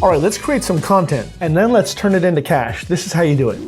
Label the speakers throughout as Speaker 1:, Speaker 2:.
Speaker 1: All right, let's create some content and then let's turn it into cash. This is how you do it.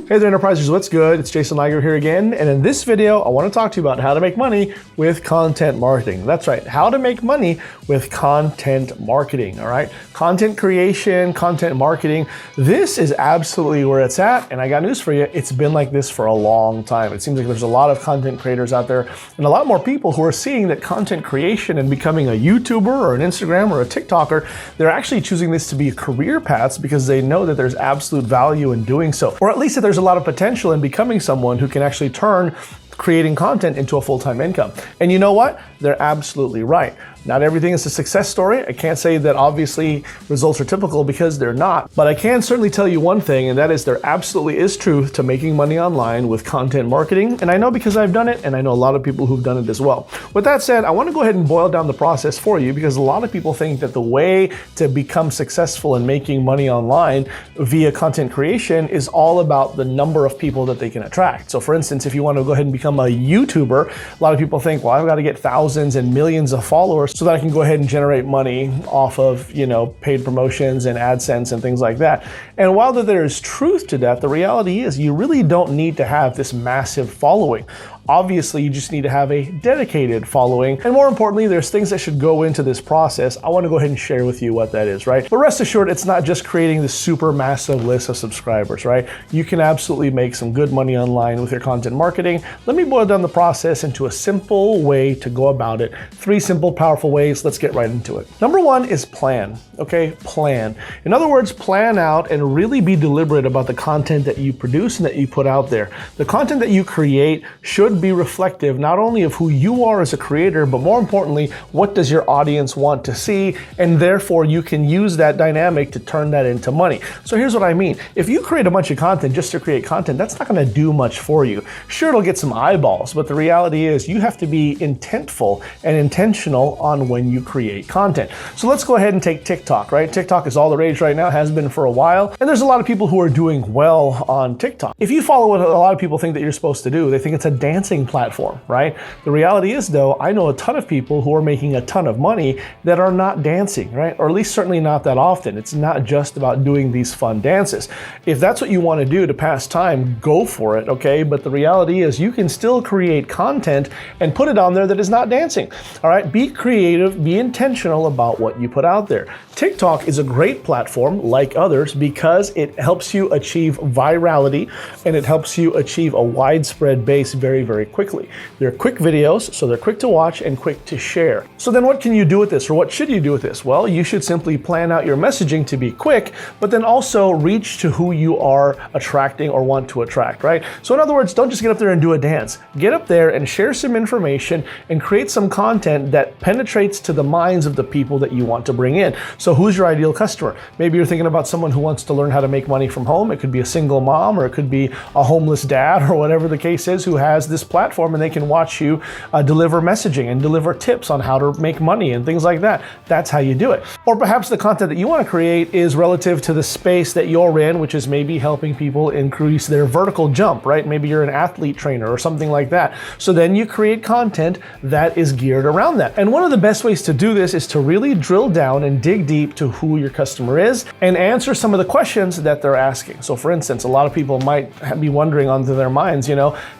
Speaker 1: Hey there, Enterprisers, what's good? It's Jason Liger here again, and in this video, I want to talk to you about how to make money with content marketing. That's right, how to make money with content marketing, all right? Content creation, content marketing, this is absolutely where it's at, and I got news for you, it's been like this for a long time. It seems like there's a lot of content creators out there, and a lot more people who are seeing that content creation and becoming a YouTuber or an Instagram or a TikToker, they're actually choosing this to be career paths because they know that there's absolute value in doing so, or at least that there's a lot of potential in becoming someone who can actually turn creating content into a full-time income. And you know what? They're absolutely right. Not everything is a success story. I can't say that obviously results are typical because they're not, but I can certainly tell you one thing, and that is there absolutely is truth to making money online with content marketing. And I know because I've done it, and I know a lot of people who've done it as well. With that said, I want to go ahead and boil down the process for you because a lot of people think that the way to become successful in making money online via content creation is all about the number of people that they can attract. So for instance, if you want to go ahead and become a YouTuber, a lot of people think, well, I've got to get thousands and millions of followers so that I can go ahead and generate money off of, paid promotions and AdSense and things like that. And while there is truth to that, the reality is you really don't need to have this massive following. Obviously, you just need to have a dedicated following. And more importantly, there's things that should go into this process. I want to go ahead and share with you what that is, right? But rest assured, it's not just creating this super massive list of subscribers, right? You can absolutely make some good money online with your content marketing. Let me boil down the process into a simple way to go about it. 3 simple, powerful ways. Let's get right into it. Number 1 is plan, okay? Plan. In other words, plan out and really be deliberate about the content that you produce and that you put out there. The content that you create should be reflective not only of who you are as a creator, but more importantly, what does your audience want to see? And therefore, you can use that dynamic to turn that into money. So here's what I mean. If you create a bunch of content just to create content, that's not going to do much for you. Sure, it'll get some eyeballs, but the reality is you have to be intentful and intentional on when you create content. So let's go ahead and take TikTok, right? TikTok is all the rage right now, has been for a while, and there's a lot of people who are doing well on TikTok. If you follow what a lot of people think that you're supposed to do, they think it's a dancing platform, right? The reality is though, I know a ton of people who are making a ton of money that are not dancing, right? Or at least certainly not that often. It's not just about doing these fun dances. If that's what you want to do to pass time, go for it, okay? But the reality is you can still create content and put it on there that is not dancing, all right? Be creative, be intentional about what you put out there. TikTok is a great platform like others because it helps you achieve virality and it helps you achieve a widespread base very quickly. They're quick videos, so they're quick to watch and quick to share. So then what can you do with this, or what should you do with this? Well, you should simply plan out your messaging to be quick, but then also reach to who you are attracting or want to attract, right? So in other words, don't just get up there and do a dance. Get up there and share some information and create some content that penetrates to the minds of the people that you want to bring in. So who's your ideal customer? Maybe you're thinking about someone who wants to learn how to make money from home. It could be a single mom, or it could be a homeless dad, or whatever the case is, who has this platform and they can watch you deliver messaging and deliver tips on how to make money and things like that. That's how you do it. Or perhaps the content that you want to create is relative to the space that you're in, which is maybe helping people increase their vertical jump, right? Maybe you're an athlete trainer or something like that. So then you create content that is geared around that. And one of the best ways to do this is to really drill down and dig deep to who your customer is and answer some of the questions that they're asking. So for instance, a lot of people might be wondering onto their minds,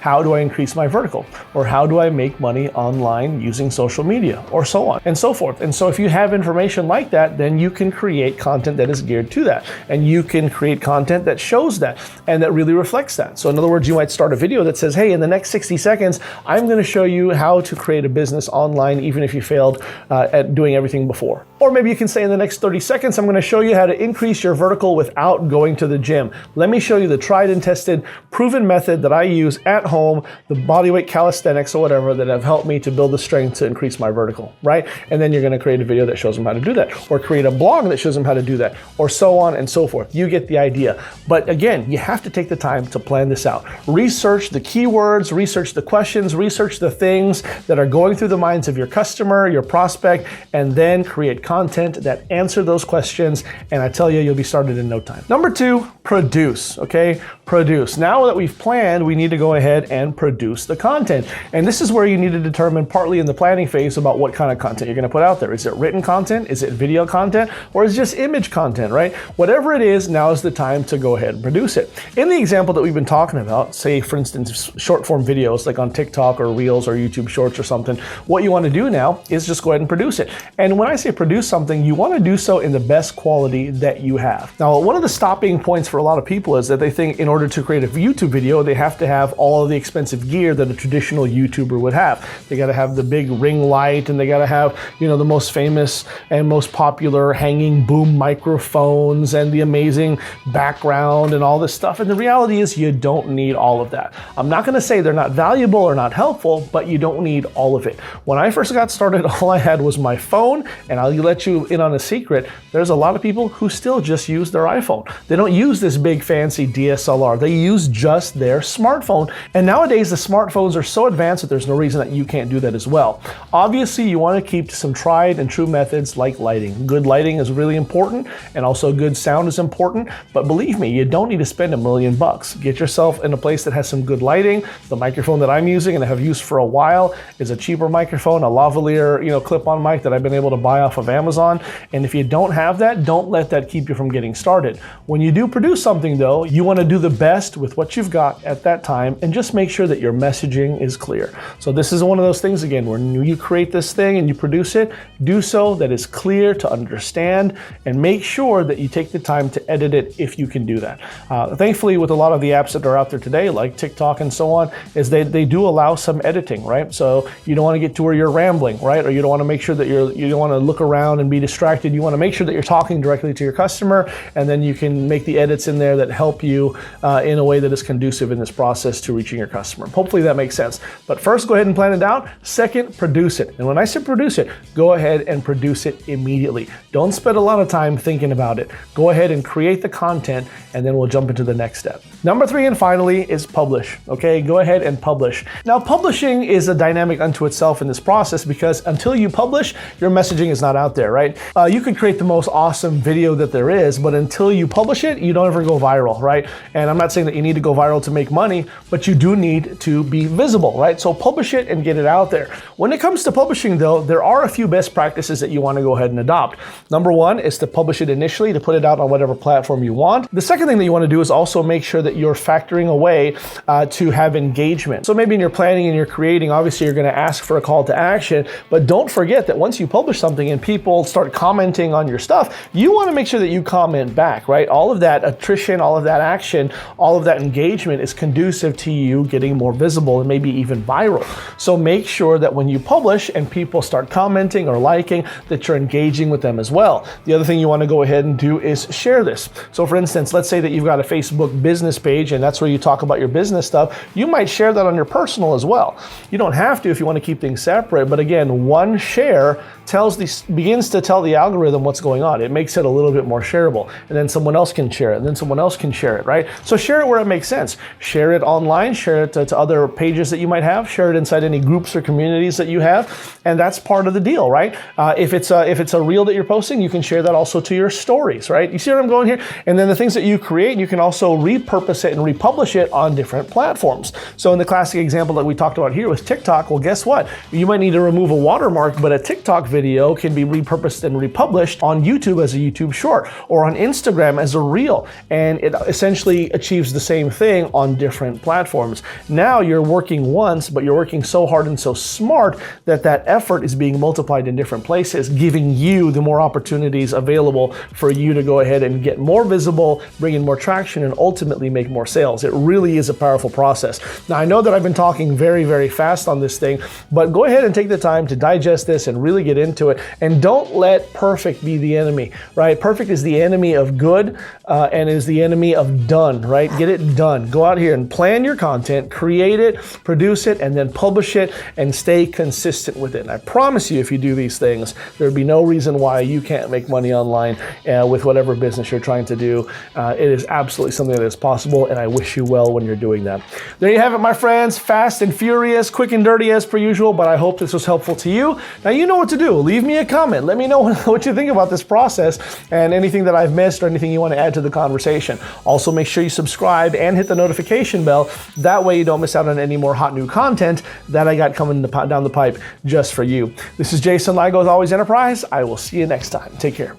Speaker 1: how do I increase my vertical? Or how do I make money online using social media? Or so on and so forth. And so if you have information like that, then you can create content that is geared to that. And you can create content that shows that and that really reflects that. So in other words, you might start a video that says, hey, in the next 60 seconds, I'm going to show you how to create a business online, even if you failed at doing everything before. Or maybe you can say in the next 30 seconds, I'm going to show you how to increase your vertical without going to the gym. Let me show you the tried and tested, proven method that I use at home, the bodyweight calisthenics or whatever that have helped me to build the strength to increase my vertical, right? And then you're going to create a video that shows them how to do that, or create a blog that shows them how to do that, or so on and so forth. You get the idea. But again, you have to take the time to plan this out. Research the keywords, research the questions, research the things that are going through the minds of your customer, your prospect, and then create content content that answer those questions, and I tell you, you'll be started in no time. Number 2, produce, okay? Produce. Now that we've planned, we need to go ahead and produce the content. And this is where you need to determine partly in the planning phase about what kind of content you're gonna put out there. Is it written content? Is it video content? Or is it just image content, right? Whatever it is, now is the time to go ahead and produce it. In the example that we've been talking about, say for instance, short form videos like on TikTok or Reels or YouTube Shorts or something, what you wanna do now is just go ahead and produce it. And when I say produce something, you wanna do so in the best quality that you have. Now, one of the stopping points for a lot of people is that they think in order to create a YouTube video, they have to have all of the expensive gear that a traditional YouTuber would have. They gotta have the big ring light, and they gotta have, you know, the most famous and most popular hanging boom microphones and the amazing background and all this stuff. And the reality is you don't need all of that. I'm not gonna say they're not valuable or not helpful, but you don't need all of it. When I first got started, all I had was my phone, and I'll let you in on a secret. There's a lot of people who still just use their iPhone. They don't use this big fancy DSLR. They use just their smartphone. And nowadays the smartphones are so advanced that there's no reason that you can't do that as well. Obviously, you want to keep to some tried and true methods like lighting. Good lighting is really important, and also good sound is important. But believe me, you don't need to spend $1 million. Get yourself in a place that has some good lighting. The microphone that I'm using and I have used for a while is a cheaper microphone, a lavalier, clip-on mic that I've been able to buy off of Amazon. And if you don't have that, don't let that keep you from getting started. When you do produce something though, you want to do the best with what you've got at that time, and just make sure that your messaging is clear. So this is one of those things, again, when you create this thing and you produce it, do so that is clear to understand, and make sure that you take the time to edit it if you can do that. Thankfully, with a lot of the apps that are out there today, like TikTok and so on, is they do allow some editing, right? So you don't want to get to where you're rambling, right? Or you don't want to make sure that you don't want to look around and be distracted. You want to make sure that you're talking directly to your customer, and then you can make the edits in there that help you in a way that is conducive in this process to reaching your customer. Hopefully that makes sense. But first, go ahead and plan it out. Second, produce it. And when I say produce it, go ahead and produce it immediately. Don't spend a lot of time thinking about it. Go ahead and create the content, and then we'll jump into the next step. Number 3, and finally, is publish. Okay, go ahead and publish. Now, publishing is a dynamic unto itself in this process, because until you publish, your messaging is not out there, right? You could create the most awesome video that there is, but until you publish it, you don't ever go viral, right? And I'm not saying that you need to go viral to make money, but you do need to be visible, right? So publish it and get it out there. When it comes to publishing though, there are a few best practices that you want to go ahead and adopt. Number 1 is to publish it initially, to put it out on whatever platform you want. The second thing that you want to do is also make sure that you're factoring a way to have engagement. So maybe in your planning and your creating, obviously you're going to ask for a call to action, but don't forget that once you publish something and people start commenting on your stuff, you want to make sure that you comment back, right? All of that attrition, all of that action, all of that engagement is conducive to you getting more visible and maybe even viral. So make sure that when you publish and people start commenting or liking, that you're engaging with them as well. The other thing you want to go ahead and do is share this. So for instance, let's say that you've got a Facebook business page and that's where you talk about your business stuff. You might share that on your personal as well. You don't have to if you want to keep things separate, but again, one share begins to tell the algorithm what's going on. It makes it a little bit more shareable, and then someone else can share it, and then someone else can share it, right? So share it where it makes sense. Share it online, share it to other pages that you might have, share it inside any groups or communities that you have, and that's part of the deal, right? If it's a reel that you're posting, you can share that also to your stories, right? You see where I'm going here? And then the things that you create, you can also repurpose it and republish it on different platforms. So in the classic example that we talked about here with TikTok, well, guess what? You might need to remove a watermark, but a TikTok video can be repurposed and republished on YouTube as a YouTube short, or on Instagram as a reel, and it essentially achieves the same thing on different platforms. Now you're working once, but you're working so hard and so smart that that effort is being multiplied in different places, giving you the more opportunities available for you to go ahead and get more visible, bring in more traction, and ultimately make more sales. It really is a powerful process. Now, I know that I've been talking very, very fast on this thing, but go ahead and take the time to digest this and really get into it. And don't let perfect be the enemy, right? Perfect is the enemy of good and is the enemy of done, right? Get it done. Go out here and plan your content, create it, produce it, and then publish it, and stay consistent with it. And I promise you, if you do these things, there'd be no reason why you can't make money online with whatever business you're trying to do. It is absolutely something that is possible, and I wish you well when you're doing that. There you have it, my friends. Fast and furious, quick and dirty as per usual, but I hope this was helpful to you. Now you know what to do. Leave me a comment. Let me know what you think about this process and anything that I've missed or anything you want to add to the conversation. Also, make sure you subscribe and hit the notification bell. That way you don't miss out on any more hot new content that I got coming down the pipe just for you. This is Jason Ligo with Always Enterprise. I will see you next time. Take care.